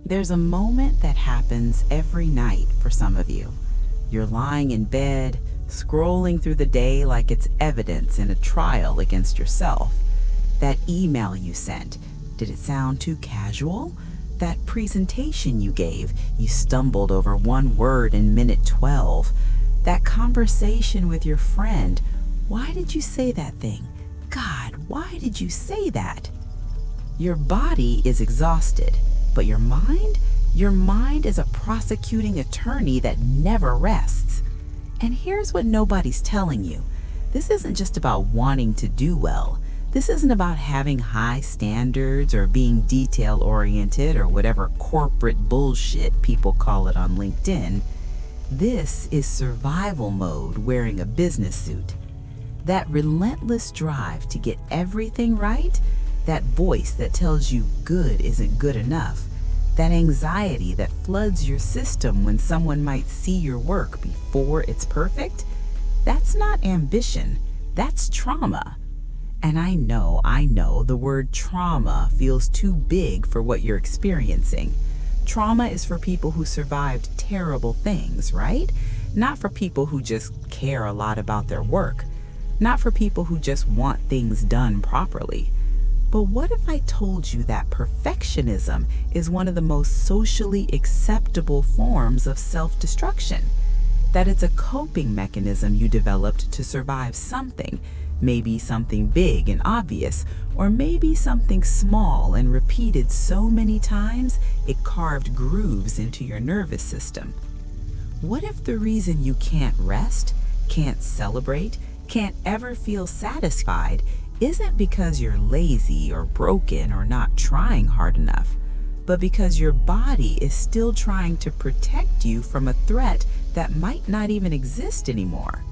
There's a moment that happens every night for some of you. You're lying in bed, scrolling through the day like it's evidence in a trial against yourself. That email you sent, did it sound too casual? That presentation you gave, you stumbled over one word in minute 12. That conversation with your friend, why did you say that thing? God, why did you say that? Your body is exhausted, but your mind? Your mind is a prosecuting attorney that never rests. And here's what nobody's telling you. This isn't just about wanting to do well. This isn't about having high standards or being detail-oriented or whatever corporate bullshit people call it on LinkedIn. This is survival mode wearing a business suit. That relentless drive to get everything right, that voice that tells you good isn't good enough, that anxiety that floods your system when someone might see your work before it's perfect, that's not ambition, that's trauma. And I know the word trauma feels too big for what you're experiencing. Trauma is for people who survived terrible things, right? Not for people who just care a lot about their work. Not for people who just want things done properly. But what if I told you that perfectionism is one of the most socially acceptable forms of self-destruction? That it's a coping mechanism you developed to survive something, maybe something big and obvious, or maybe something small and repeated so many times it carved grooves into your nervous system. What if the reason you can't rest, can't celebrate, can't ever feel satisfied isn't because you're lazy or broken or not trying hard enough, but because your body is still trying to protect you from a threat that might not even exist anymore?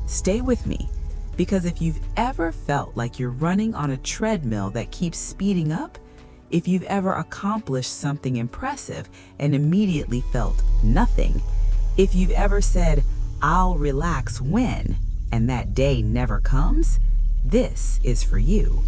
Stay with me. Because if you've ever felt like you're running on a treadmill that keeps speeding up, if you've ever accomplished something impressive and immediately felt nothing, if you've ever said, "I'll relax when," and that day never comes, this is for you.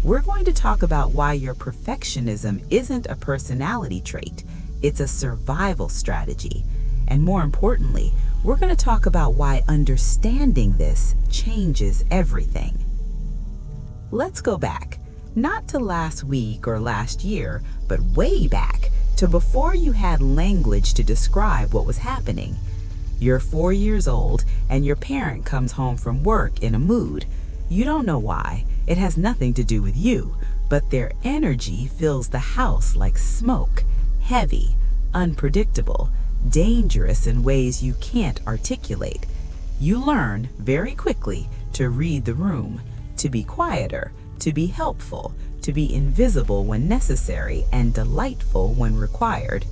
We're going to talk about why your perfectionism isn't a personality trait, it's a survival strategy. And more importantly, we're going to talk about why understanding this changes everything. Let's go back, not to last week or last year, but way back to before you had language to describe what was happening. You're 4 years old and your parent comes home from work in a mood. You don't know why. It has nothing to do with you, but their energy fills the house like smoke, heavy, unpredictable, dangerous in ways you can't articulate. You learn very quickly to read the room, to be quieter, to be helpful, to be invisible when necessary and delightful when required.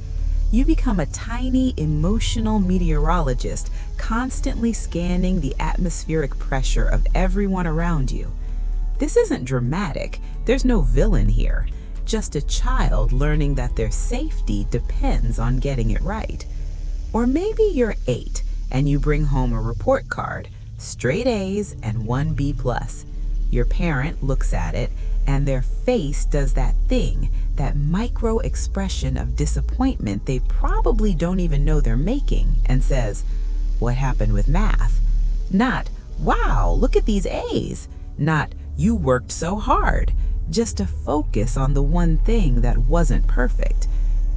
You become a tiny emotional meteorologist, constantly scanning the atmospheric pressure of everyone around you. This isn't dramatic. There's no villain here. Just a child learning that their safety depends on getting it right. Or maybe you're 8 and you bring home a report card, straight A's and 1 B+. Your parent looks at it and their face does that thing, that micro expression of disappointment they probably don't even know they're making, and says, "What happened with math?" Not, "Wow, look at these A's." Not, "You worked so hard." Just a focus on the one thing that wasn't perfect.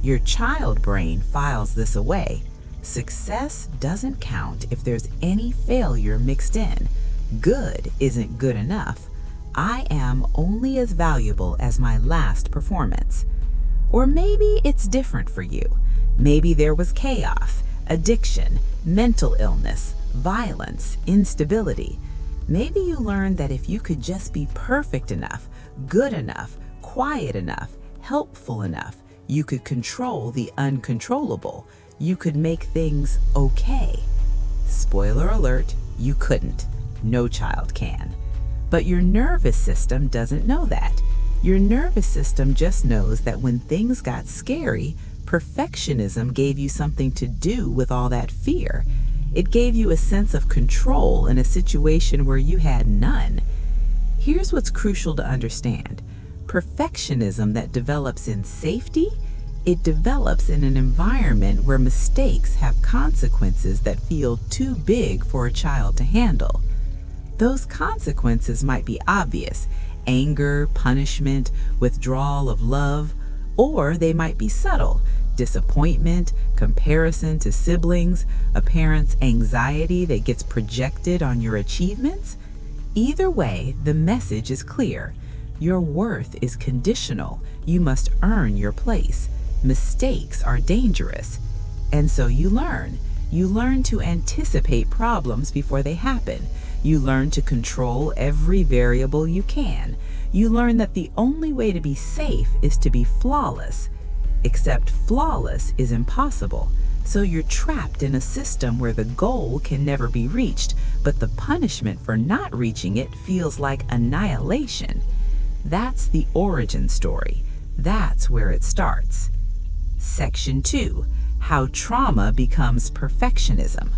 Your child brain files this away. Success doesn't count if there's any failure mixed in. Good isn't good enough. I am only as valuable as my last performance. Or maybe it's different for you. Maybe there was chaos, addiction, mental illness, violence, instability. Maybe you learned that if you could just be perfect enough, good enough, quiet enough, helpful enough, you could control the uncontrollable. You could make things okay. Spoiler alert, you couldn't. No child can. But your nervous system doesn't know that. Your nervous system just knows that when things got scary, perfectionism gave you something to do with all that fear. It gave you a sense of control in a situation where you had none. Here's what's crucial to understand. Perfectionism that develops in safety It develops in an environment where mistakes have consequences that feel too big for a child to handle. Those consequences might be obvious: anger, punishment, withdrawal of love, or they might be subtle: disappointment, comparison to siblings, a parent's anxiety that gets projected on your achievements. Either way, the message is clear. Your worth is conditional. You must earn your place. Mistakes are dangerous. And so you learn. You learn to anticipate problems before they happen. You learn to control every variable you can. You learn that the only way to be safe is to be flawless. Except flawless is impossible. So you're trapped in a system where the goal can never be reached, but the punishment for not reaching it feels like annihilation. That's the origin story. That's where it starts. Section 2. How trauma becomes perfectionism.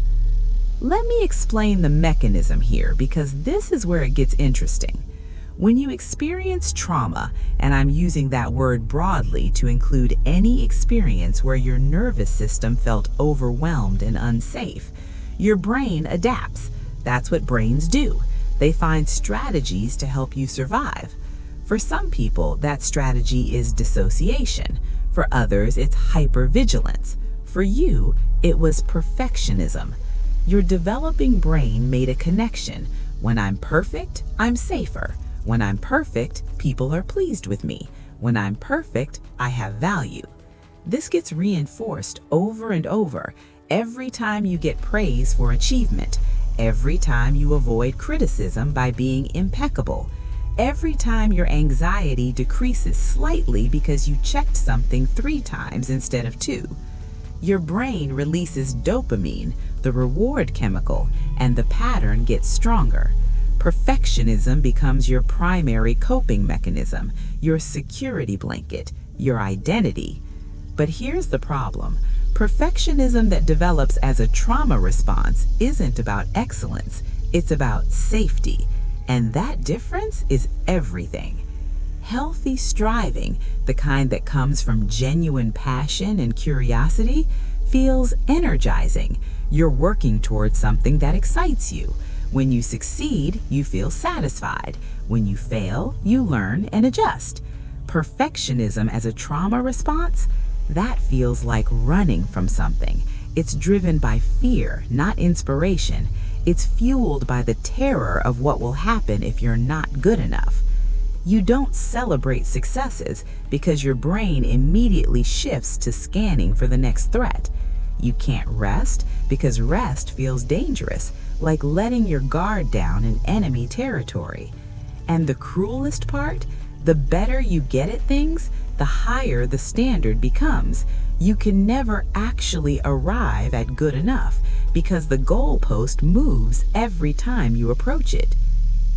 Let me explain the mechanism here, because this is where it gets interesting. When you experience trauma, and I'm using that word broadly to include any experience where your nervous system felt overwhelmed and unsafe, your brain adapts. That's what brains do. They find strategies to help you survive. For some people, that strategy is dissociation. For others, it's hypervigilance. For you, it was perfectionism. Your developing brain made a connection. When I'm perfect, I'm safer. When I'm perfect, people are pleased with me. When I'm perfect, I have value. This gets reinforced over and over every time you get praise for achievement, every time you avoid criticism by being impeccable, every time your anxiety decreases slightly because you checked something 3 times instead of 2. Your brain releases dopamine, the reward chemical, and the pattern gets stronger. Perfectionism becomes your primary coping mechanism, your security blanket, your identity. But here's the problem. Perfectionism that develops as a trauma response isn't about excellence, it's about safety. And that difference is everything. Healthy striving, the kind that comes from genuine passion and curiosity, feels energizing. You're working towards something that excites you. When you succeed, you feel satisfied. When you fail, you learn and adjust. Perfectionism as a trauma response, that feels like running from something. It's driven by fear, not inspiration. It's fueled by the terror of what will happen if you're not good enough. You don't celebrate successes because your brain immediately shifts to scanning for the next threat. You can't rest because rest feels dangerous, like letting your guard down in enemy territory. And the cruelest part, the better you get at things, the higher the standard becomes. You can never actually arrive at good enough because the goalpost moves every time you approach it.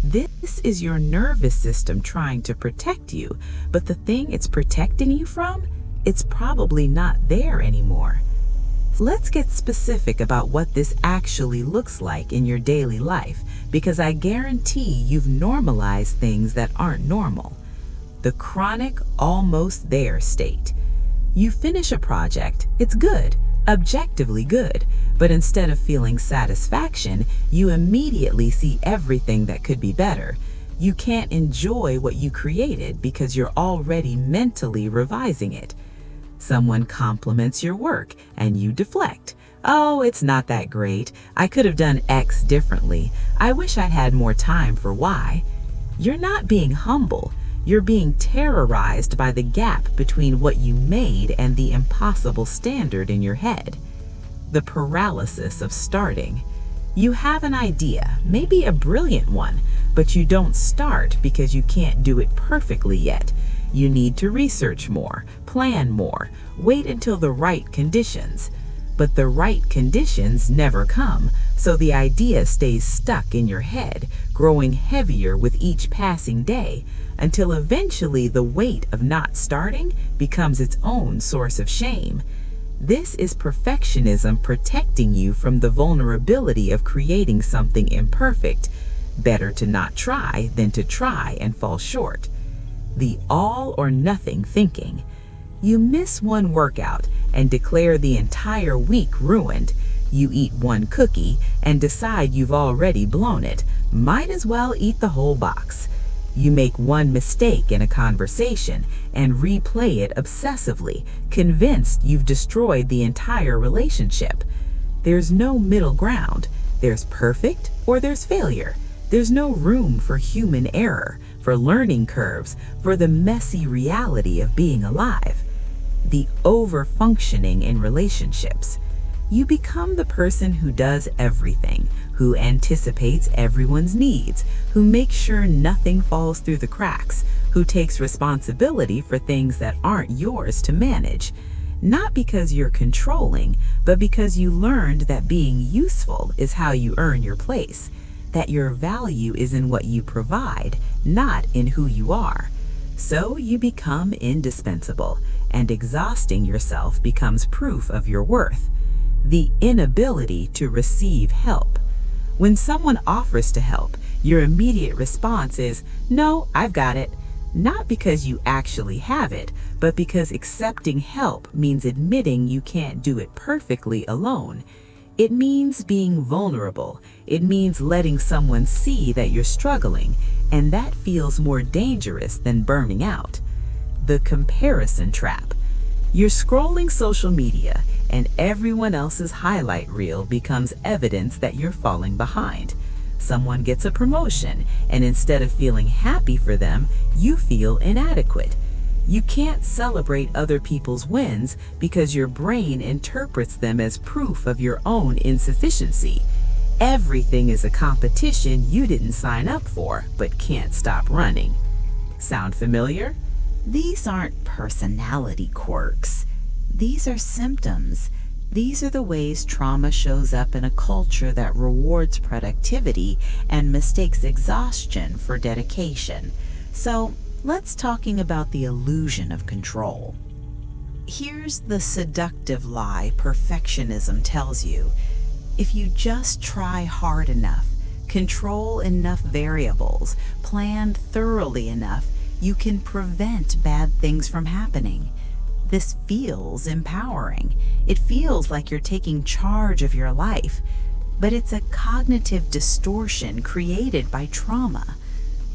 This is your nervous system trying to protect you, but the thing it's protecting you from, it's probably not there anymore. Let's get specific about what this actually looks like in your daily life, because I guarantee you've normalized things that aren't normal. The chronic almost there state. You finish a project, it's good, objectively good, but instead of feeling satisfaction, you immediately see everything that could be better. You can't enjoy what you created because you're already mentally revising it. Someone compliments your work and you deflect. Oh, it's not that great. I could have done X differently. I wish I'd had more time for Y. You're not being humble. You're being terrorized by the gap between what you made and the impossible standard in your head. The paralysis of starting. You have an idea, maybe a brilliant one, but you don't start because you can't do it perfectly yet. You need to research more, plan more, wait until the right conditions. But the right conditions never come, so the idea stays stuck in your head, growing heavier with each passing day, until eventually the weight of not starting becomes its own source of shame. This is perfectionism protecting you from the vulnerability of creating something imperfect. Better to not try than to try and fall short. The all or nothing thinking. You miss one workout and declare the entire week ruined. You eat one cookie and decide you've already blown it. Might as well eat the whole box. You make one mistake in a conversation and replay it obsessively, convinced you've destroyed the entire relationship. There's no middle ground. There's perfect or there's failure. There's no room for human error, for learning curves, for the messy reality of being alive. The over-functioning in relationships. You become the person who does everything, who anticipates everyone's needs, who makes sure nothing falls through the cracks, who takes responsibility for things that aren't yours to manage. Not because you're controlling, but because you learned that being useful is how you earn your place, that your value is in what you provide, not in who you are. So you become indispensable, and exhausting yourself becomes proof of your worth. The inability to receive help. When someone offers to help, your immediate response is, "No, I've got it." Not because you actually have it, but because accepting help means admitting you can't do it perfectly alone. It means being vulnerable. It means letting someone see that you're struggling, and that feels more dangerous than burning out. The comparison trap. You're scrolling social media, and everyone else's highlight reel becomes evidence that you're falling behind. Someone gets a promotion, and instead of feeling happy for them, you feel inadequate. You can't celebrate other people's wins because your brain interprets them as proof of your own insufficiency. Everything is a competition you didn't sign up for, but can't stop running. Sound familiar? These aren't personality quirks. These are symptoms. These are the ways trauma shows up in a culture that rewards productivity and mistakes exhaustion for dedication. So let's talking about the illusion of control. Here's the seductive lie perfectionism tells you. If you just try hard enough, control enough variables, plan thoroughly enough, you can prevent bad things from happening. This feels empowering. It feels like you're taking charge of your life, but it's a cognitive distortion created by trauma.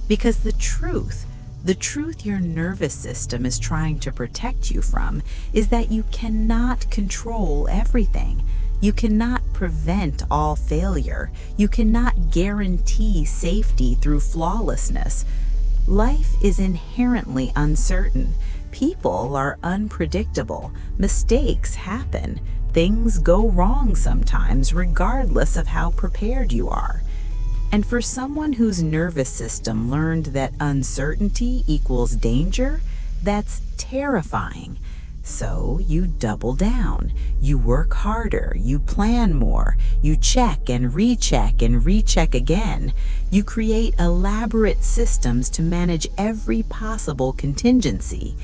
Because the truth your nervous system is trying to protect you from is that you cannot control everything. You cannot prevent all failure. You cannot guarantee safety through flawlessness. Life is inherently uncertain. People are unpredictable. Mistakes happen. Things go wrong sometimes, regardless of how prepared you are. And for someone whose nervous system learned that uncertainty equals danger, that's terrifying. So you double down. You work harder. You plan more. You check and recheck again. You create elaborate systems to manage every possible contingency.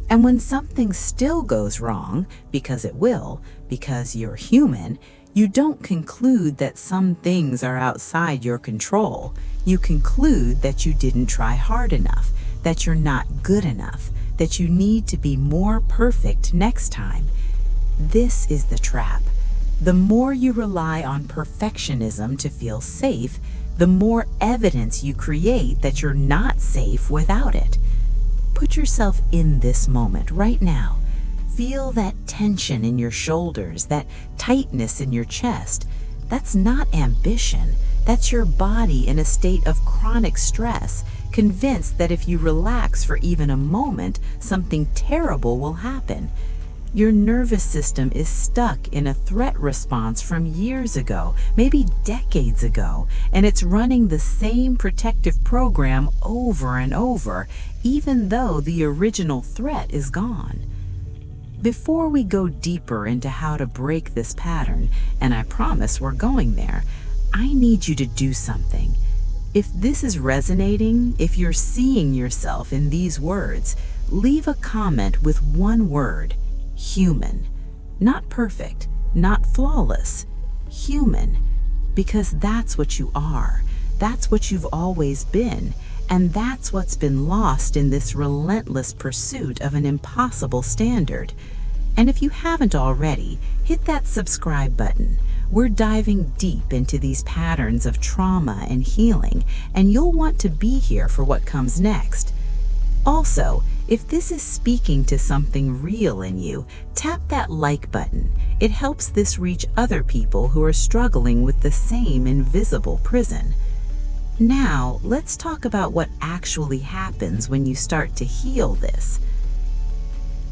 And when something still goes wrong, because it will, because you're human, you don't conclude that some things are outside your control. You conclude that you didn't try hard enough, that you're not good enough, that you need to be more perfect next time. This is the trap. The more you rely on perfectionism to feel safe, the more evidence you create that you're not safe without it. Put yourself in this moment right now. Feel that tension in your shoulders, that tightness in your chest. That's not ambition. That's your body in a state of chronic stress, convinced that if you relax for even a moment, something terrible will happen. Your nervous system is stuck in a threat response from years ago, maybe decades ago, and it's running the same protective program over and over, even though the original threat is gone. Before we go deeper into how to break this pattern, and I promise we're going there, I need you to do something. If this is resonating, if you're seeing yourself in these words, leave a comment with one word: human. Not perfect, not flawless, human. Because that's what you are. That's what you've always been. And that's what's been lost in this relentless pursuit of an impossible standard. And if you haven't already, hit that subscribe button. We're diving deep into these patterns of trauma and healing, and you'll want to be here for what comes next. Also, if this is speaking to something real in you, tap that like button. It helps this reach other people who are struggling with the same invisible prison. Now, let's talk about what actually happens when you start to heal this.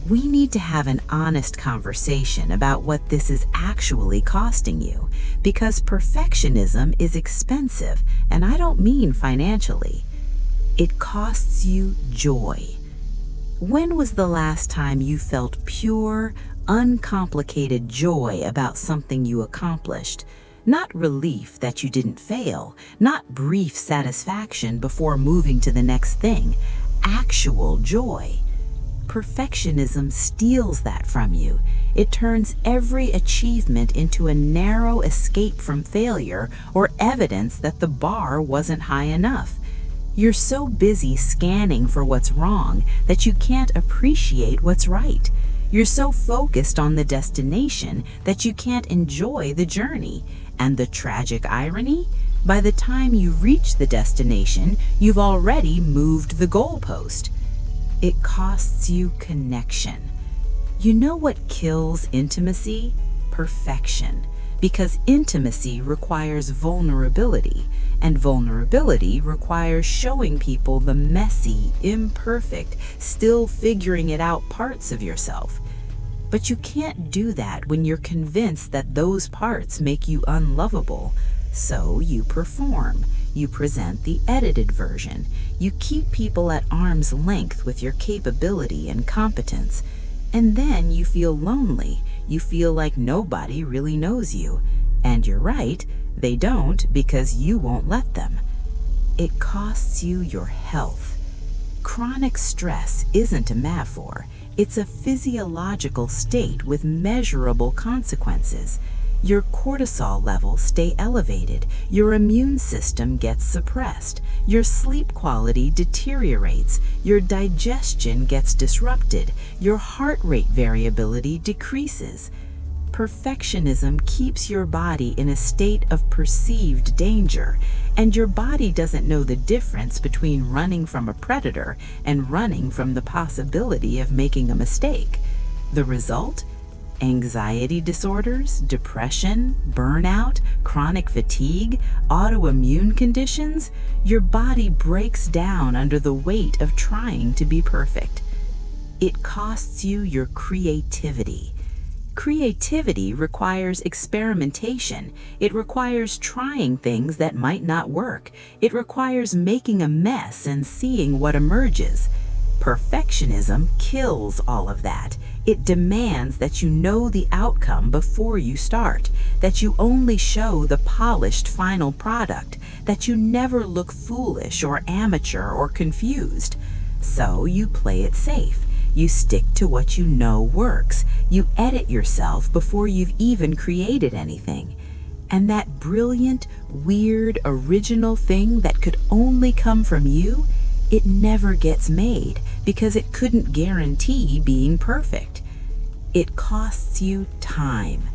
We need to have an honest conversation about what this is actually costing you, because perfectionism is expensive, and I don't mean financially. It costs you joy. When was the last time you felt pure, uncomplicated joy about something you accomplished? Not relief that you didn't fail, not brief satisfaction before moving to the next thing. Actual joy. Perfectionism steals that from you. It turns every achievement into a narrow escape from failure or evidence that the bar wasn't high enough. You're so busy scanning for what's wrong that you can't appreciate what's right. You're so focused on the destination that you can't enjoy the journey. And the tragic irony? By the time you reach the destination, you've already moved the goalpost. It costs you connection. You know what kills intimacy? Perfection. Because intimacy requires vulnerability, and vulnerability requires showing people the messy, imperfect, still figuring it out parts of yourself. But you can't do that when you're convinced that those parts make you unlovable. So you perform. You present the edited version. You keep people at arm's length with your capability and competence. And then you feel lonely. You feel like nobody really knows you. And you're right, they don't, because you won't let them. It costs you your health. Chronic stress isn't a metaphor. It's a physiological state with measurable consequences. Your cortisol levels stay elevated, your immune system gets suppressed, your sleep quality deteriorates, your digestion gets disrupted, your heart rate variability decreases. Perfectionism keeps your body in a state of perceived danger, and your body doesn't know the difference between running from a predator and running from the possibility of making a mistake. The result? Anxiety disorders, depression, burnout, chronic fatigue, autoimmune conditions. Your body breaks down under the weight of trying to be perfect. It costs you your creativity. Creativity requires experimentation. It requires trying things that might not work. It requires making a mess and seeing what emerges. Perfectionism kills all of that. It demands that you know the outcome before you start, that you only show the polished final product, that you never look foolish or amateur or confused. So you play it safe. You stick to what you know works. You edit yourself before you've even created anything. And that brilliant, weird, original thing that could only come from you, it never gets made because it couldn't guarantee being perfect. It costs you time.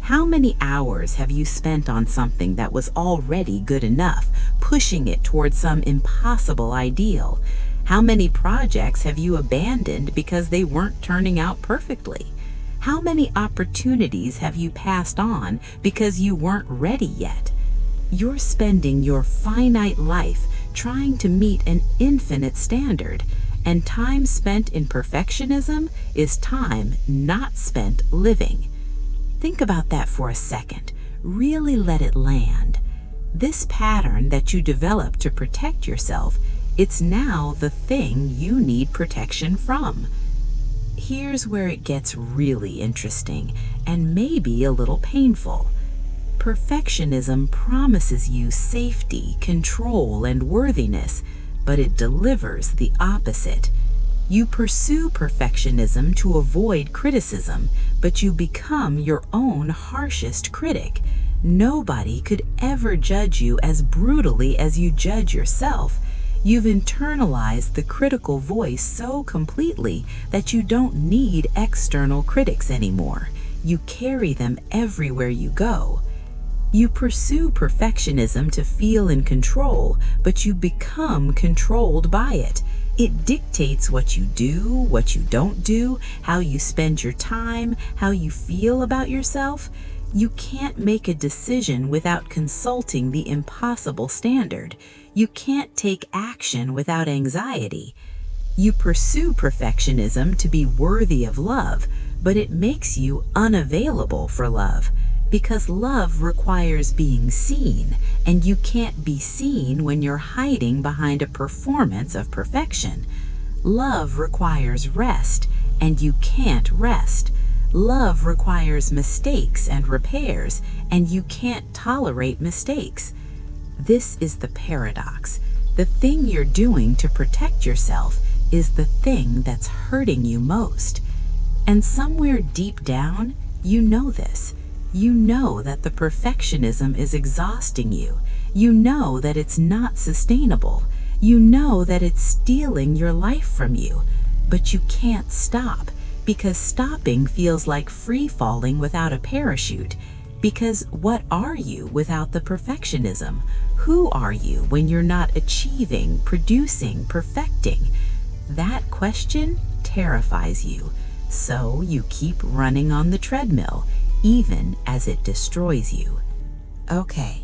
How many hours have you spent on something that was already good enough, pushing it towards some impossible ideal? How many projects have you abandoned because they weren't turning out perfectly? How many opportunities have you passed on because you weren't ready yet? You're spending your finite life trying to meet an infinite standard, and time spent in perfectionism is time not spent living. Think about that for a second. Really let it land. This pattern that you developed to protect yourself, it's now the thing you need protection from. Here's where it gets really interesting and maybe a little painful. Perfectionism promises you safety, control, and worthiness, but it delivers the opposite. You pursue perfectionism to avoid criticism, but you become your own harshest critic. Nobody could ever judge you as brutally as you judge yourself. You've internalized the critical voice so completely that you don't need external critics anymore. You carry them everywhere you go. You pursue perfectionism to feel in control, but you become controlled by it. It dictates what you do, what you don't do, how you spend your time, how you feel about yourself. You can't make a decision without consulting the impossible standard. You can't take action without anxiety. You pursue perfectionism to be worthy of love, but it makes you unavailable for love. Because love requires being seen, and you can't be seen when you're hiding behind a performance of perfection. Love requires rest, and you can't rest. Love requires mistakes and repairs, and you can't tolerate mistakes. This is the paradox. The thing you're doing to protect yourself is the thing that's hurting you most. And somewhere deep down, you know this. You know that the perfectionism is exhausting you. You know that it's not sustainable. You know that it's stealing your life from you. But you can't stop, because stopping feels like free falling without a parachute. Because what are you without the perfectionism? Who are you when you're not achieving, producing, perfecting? That question terrifies you. So you keep running on the treadmill, even as it destroys you. Okay,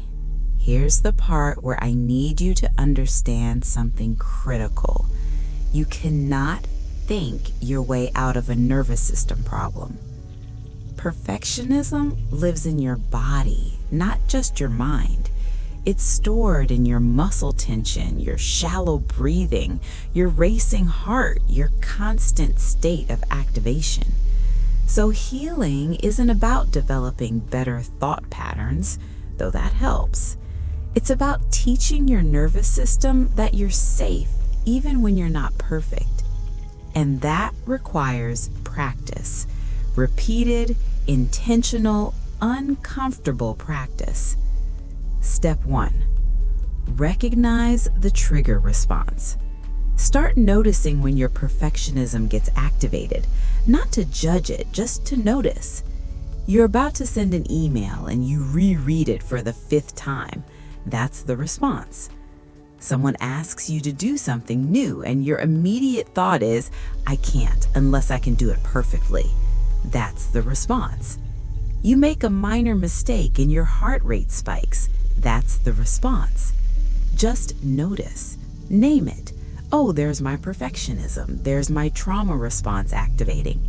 here's the part where I need you to understand something critical. You cannot think your way out of a nervous system problem. Perfectionism lives in your body, not just your mind. It's stored in your muscle tension, your shallow breathing, your racing heart, your constant state of activation. So healing isn't about developing better thought patterns, though that helps. It's about teaching your nervous system that you're safe even when you're not perfect. And that requires practice. Repeated, intentional, uncomfortable practice. Step 1. Recognize the trigger response. Start noticing when your perfectionism gets activated. Not to judge it, just to notice. You're about to send an email and you reread it for the 5th time. That's the response. Someone asks you to do something new and your immediate thought is, I can't unless I can do it perfectly. That's the response. You make a minor mistake and your heart rate spikes. That's the response. Just notice. Name it. Oh, there's my perfectionism. There's my trauma response activating.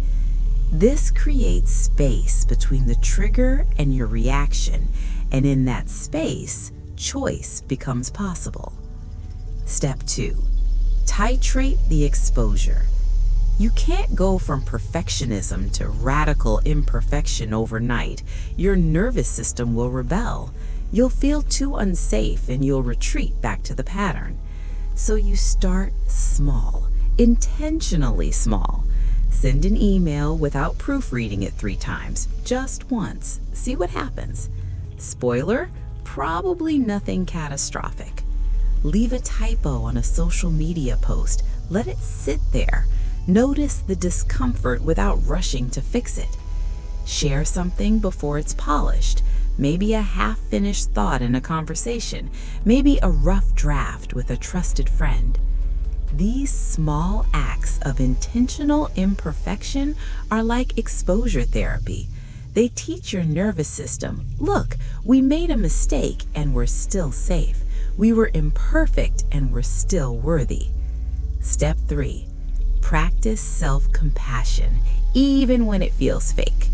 This creates space between the trigger and your reaction, and in that space, choice becomes possible. Step 2. Titrate the exposure. You can't go from perfectionism to radical imperfection overnight. Your nervous system will rebel. You'll feel too unsafe and you'll retreat back to the pattern. So you start small, intentionally small. Send an email without proofreading it 3 times, just once. See what happens. Spoiler, probably nothing catastrophic. Leave a typo on a social media post. Let it sit there. Notice the discomfort without rushing to fix it. Share something before it's polished. Maybe a half-finished thought in a conversation. Maybe a rough draft with a trusted friend. These small acts of intentional imperfection are like exposure therapy. They teach your nervous system, look, we made a mistake and we're still safe. We were imperfect and we're still worthy. Step 3. Practice self-compassion, even when it feels fake.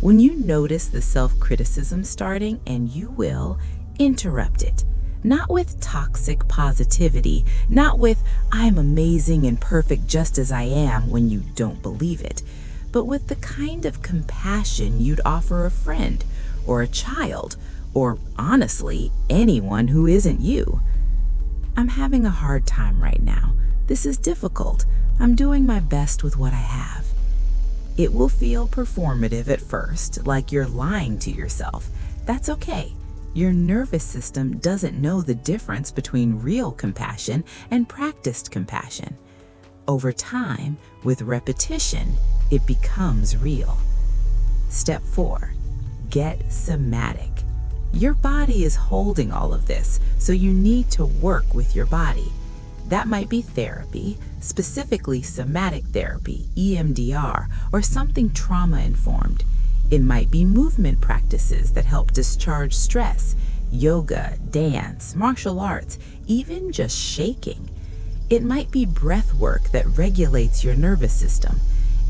When you notice the self-criticism starting, and you will, interrupt it. Not with toxic positivity, not with, I'm amazing and perfect just as I am when you don't believe it, but with the kind of compassion you'd offer a friend or a child, or honestly, anyone who isn't you. I'm having a hard time right now. This is difficult. I'm doing my best with what I have. It will feel performative at first, like you're lying to yourself. That's okay. Your nervous system doesn't know the difference between real compassion and practiced compassion. Over time, with repetition, it becomes real. Step 4. Get somatic. Your body is holding all of this, so you need to work with your body. That might be therapy, specifically somatic therapy, EMDR, or something trauma-informed. It might be movement practices that help discharge stress, yoga, dance, martial arts, even just shaking. It might be breath work that regulates your nervous system.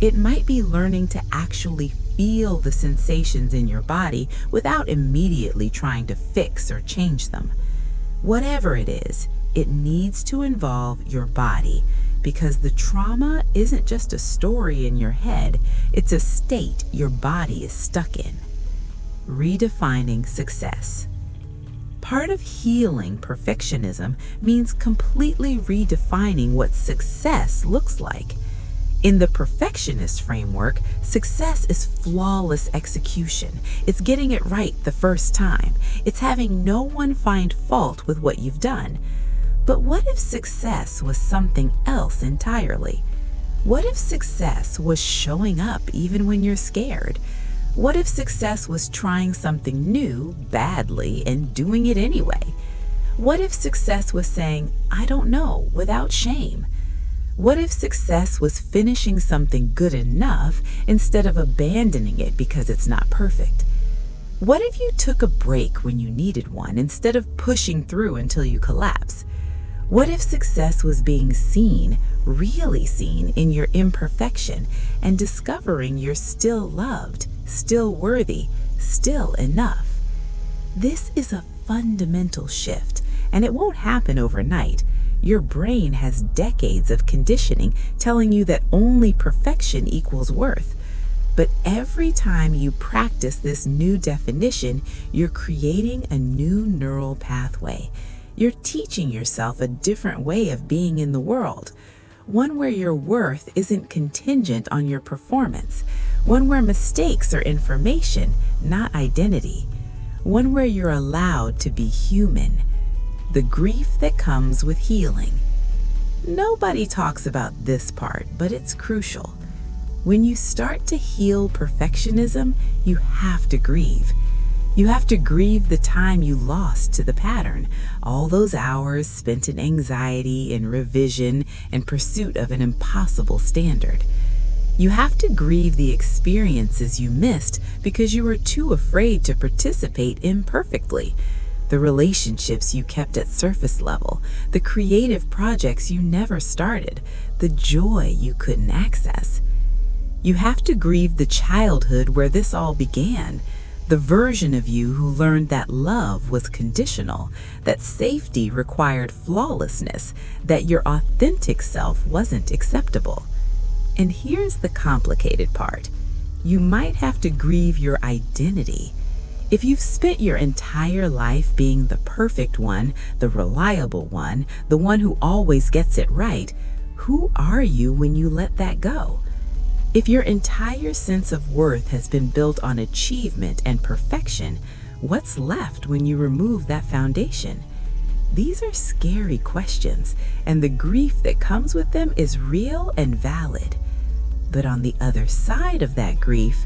It might be learning to actually feel the sensations in your body without immediately trying to fix or change them. Whatever it is, it needs to involve your body, because the trauma isn't just a story in your head, it's a state your body is stuck in. Redefining success. Part of healing perfectionism means completely redefining what success looks like. In the perfectionist framework, success is flawless execution. It's getting it right the first time. It's having no one find fault with what you've done. But what if success was something else entirely? What if success was showing up even when you're scared? What if success was trying something new badly and doing it anyway? What if success was saying, "I don't know," without shame? What if success was finishing something good enough instead of abandoning it because it's not perfect? What if you took a break when you needed one instead of pushing through until you collapse? What if success was being seen, really seen, in your imperfection and discovering you're still loved, still worthy, still enough? This is a fundamental shift, and it won't happen overnight. Your brain has decades of conditioning telling you that only perfection equals worth. But every time you practice this new definition, you're creating a new neural pathway. You're teaching yourself a different way of being in the world. One where your worth isn't contingent on your performance. One where mistakes are information, not identity. One where you're allowed to be human. The grief that comes with healing. Nobody talks about this part, but it's crucial. When you start to heal perfectionism, you have to grieve. You have to grieve the time you lost to the pattern, all those hours spent in anxiety, in revision, in pursuit of an impossible standard. You have to grieve the experiences you missed because you were too afraid to participate imperfectly. The relationships you kept at surface level, the creative projects you never started, the joy you couldn't access. You have to grieve the childhood where this all began, the version of you who learned that love was conditional, that safety required flawlessness, that your authentic self wasn't acceptable. And here's the complicated part. You might have to grieve your identity. If you've spent your entire life being the perfect one, the reliable one, the one who always gets it right, who are you when you let that go? If your entire sense of worth has been built on achievement and perfection, what's left when you remove that foundation? These are scary questions, and the grief that comes with them is real and valid. But on the other side of that grief,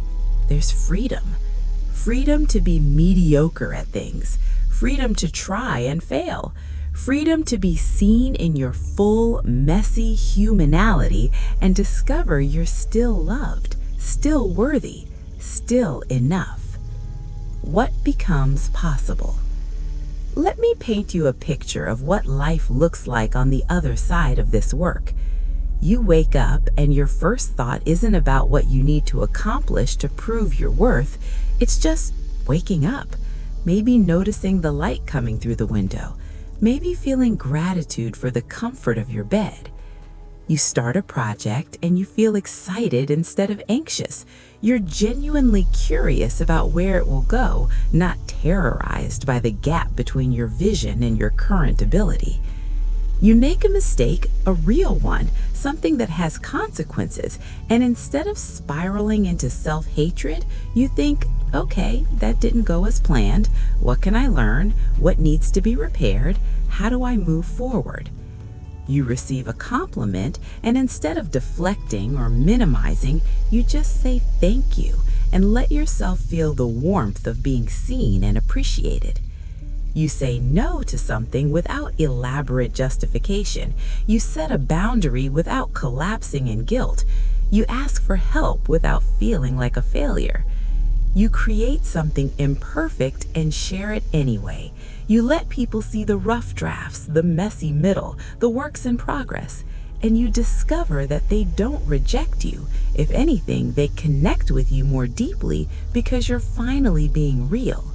there's freedom. Freedom to be mediocre at things, freedom to try and fail, freedom to be seen in your full, messy humanality and discover you're still loved, still worthy, still enough. What becomes possible? Let me paint you a picture of what life looks like on the other side of this work. You wake up and your first thought isn't about what you need to accomplish to prove your worth. It's just waking up, maybe noticing the light coming through the window, maybe feeling gratitude for the comfort of your bed. You start a project and you feel excited instead of anxious. You're genuinely curious about where it will go, not terrorized by the gap between your vision and your current ability. You make a mistake, a real one, something that has consequences, and instead of spiraling into self-hatred, you think, okay, that didn't go as planned. What can I learn? What needs to be repaired? How do I move forward? You receive a compliment, and instead of deflecting or minimizing, you just say thank you and let yourself feel the warmth of being seen and appreciated. You say no to something without elaborate justification. You set a boundary without collapsing in guilt. You ask for help without feeling like a failure. You create something imperfect and share it anyway. You let people see the rough drafts, the messy middle, the works in progress, and you discover that they don't reject you. If anything, they connect with you more deeply because you're finally being real.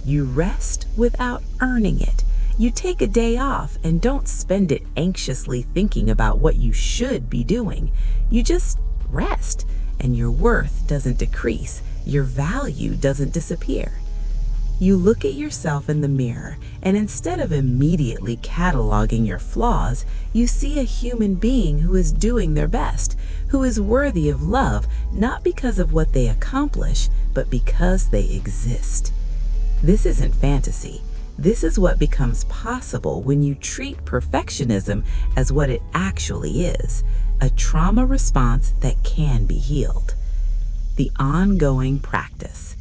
You rest without earning it. You take a day off and don't spend it anxiously thinking about what you should be doing. You just rest, and your worth doesn't decrease. Your value doesn't disappear. You look at yourself in the mirror, and instead of immediately cataloging your flaws, you see a human being who is doing their best, who is worthy of love, not because of what they accomplish, but because they exist. This isn't fantasy. This is what becomes possible when you treat perfectionism as what it actually is, a trauma response that can be healed. The ongoing practice.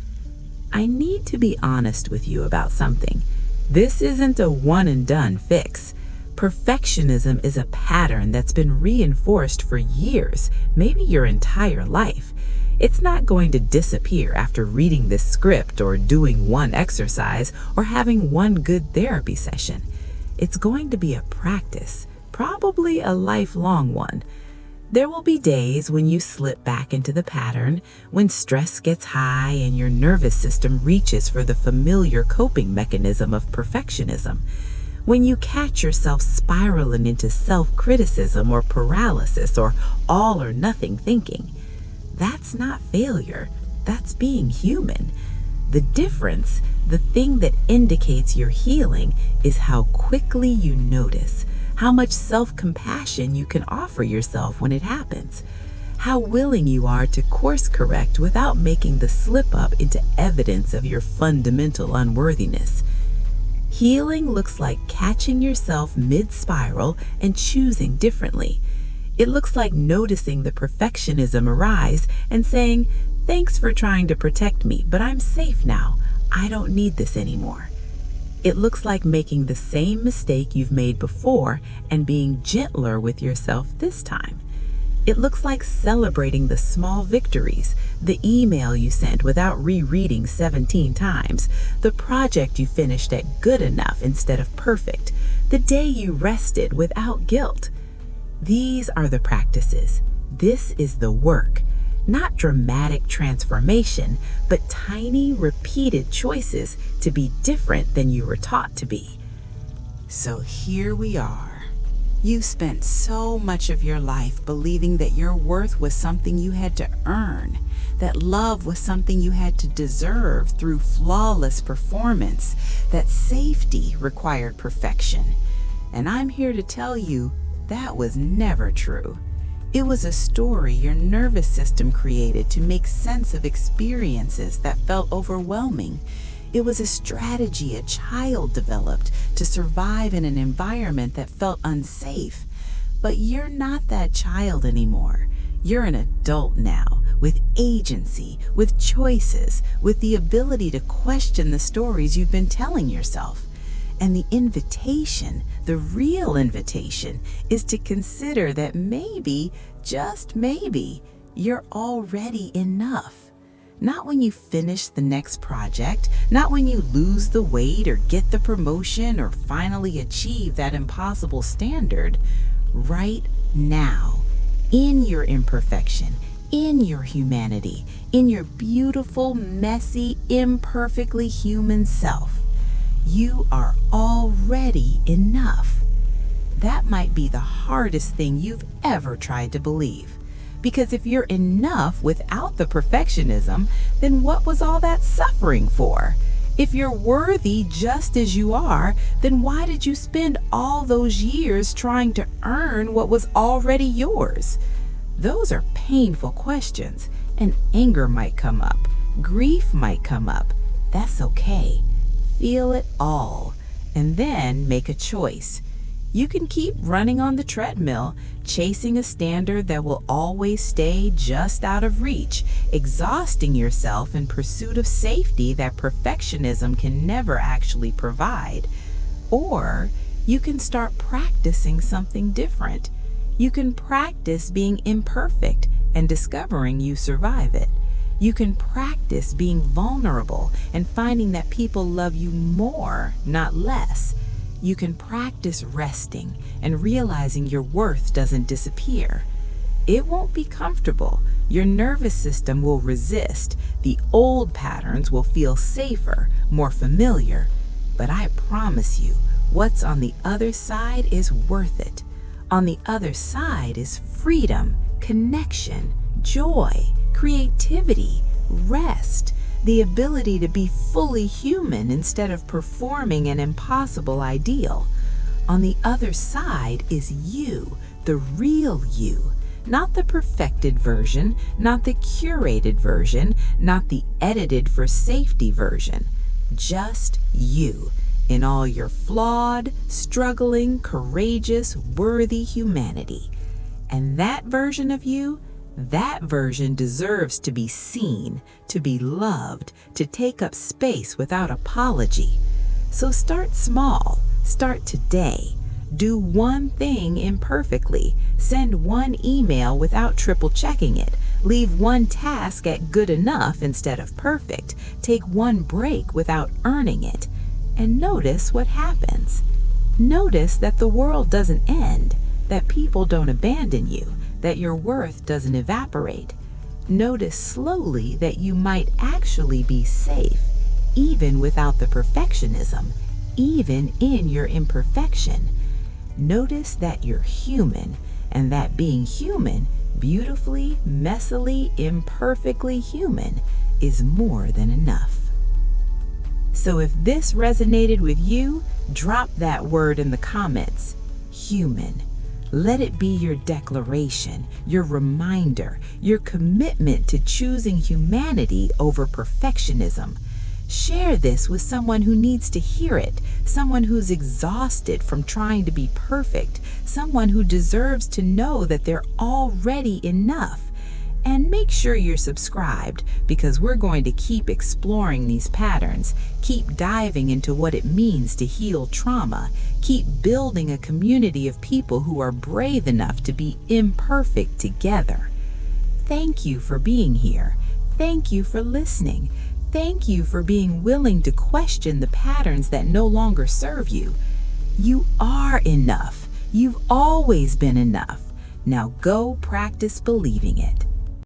I need to be honest with you about something. This isn't a one-and-done fix. Perfectionism is a pattern that's been reinforced for years, maybe your entire life. It's not going to disappear after reading this script or doing one exercise or having one good therapy session. It's going to be a practice, probably a lifelong one. There will be days when you slip back into the pattern, when stress gets high and your nervous system reaches for the familiar coping mechanism of perfectionism. When you catch yourself spiraling into self-criticism or paralysis or all or nothing thinking. That's not failure, that's being human. The difference, the thing that indicates you're healing, is how quickly you notice, how much self-compassion you can offer yourself when it happens, how willing you are to course correct without making the slip up into evidence of your fundamental unworthiness. Healing looks like catching yourself mid-spiral and choosing differently. It looks like noticing the perfectionism arise and saying, "Thanks for trying to protect me, but I'm safe now. I don't need this anymore." It looks like making the same mistake you've made before and being gentler with yourself this time. It looks like celebrating the small victories, the email you sent without rereading 17 times, the project you finished at good enough instead of perfect, the day you rested without guilt. These are the practices. This is the work. Not dramatic transformation, but tiny, repeated choices to be different than you were taught to be. So here we are. You spent so much of your life believing that your worth was something you had to earn, that love was something you had to deserve through flawless performance, that safety required perfection. And I'm here to tell you, that was never true. It was a story your nervous system created to make sense of experiences that felt overwhelming. It was a strategy a child developed to survive in an environment that felt unsafe. But you're not that child anymore. You're an adult now, with agency, with choices, with the ability to question the stories you've been telling yourself. And the invitation, the real invitation, is to consider that maybe, just maybe, you're already enough. Not when you finish the next project, not when you lose the weight or get the promotion or finally achieve that impossible standard. Right now, in your imperfection, in your humanity, in your beautiful, messy, imperfectly human self. You are already enough. That might be the hardest thing you've ever tried to believe. Because if you're enough without the perfectionism, then what was all that suffering for? If you're worthy just as you are, then why did you spend all those years trying to earn what was already yours? Those are painful questions, and anger might come up. Grief might come up. That's okay. Feel it all, and then make a choice. You can keep running on the treadmill, chasing a standard that will always stay just out of reach, exhausting yourself in pursuit of safety that perfectionism can never actually provide. Or you can start practicing something different. You can practice being imperfect and discovering you survive it. You can practice being vulnerable and finding that people love you more, not less. You can practice resting and realizing your worth doesn't disappear. It won't be comfortable. Your nervous system will resist. The old patterns will feel safer, more familiar. But I promise you, what's on the other side is worth it. On the other side is freedom, connection, joy, creativity, rest, the ability to be fully human instead of performing an impossible ideal. On the other side is you, the real you, not the perfected version, not the curated version, not the edited for safety version. Just you, in all your flawed, struggling, courageous, worthy humanity. And that version of you, that version deserves to be seen, to be loved, to take up space without apology. So start small. Start today. Do one thing imperfectly. Send one email without triple checking it. Leave one task at good enough instead of perfect. Take one break without earning it. And notice what happens. Notice that the world doesn't end, that people don't abandon you, that your worth doesn't evaporate. Notice slowly that you might actually be safe, even without the perfectionism, even in your imperfection. Notice that you're human, and that being human, beautifully, messily, imperfectly human, is more than enough. So if this resonated with you, drop that word in the comments, human. Let it be your declaration, your reminder, your commitment to choosing humanity over perfectionism. Share this with someone who needs to hear it, someone who's exhausted from trying to be perfect, someone who deserves to know that they're already enough. And make sure you're subscribed, because we're going to keep exploring these patterns, keep diving into what it means to heal trauma, keep building a community of people who are brave enough to be imperfect together. Thank you for being here. Thank you for listening. Thank you for being willing to question the patterns that no longer serve you. You are enough. You've always been enough. Now go practice believing it.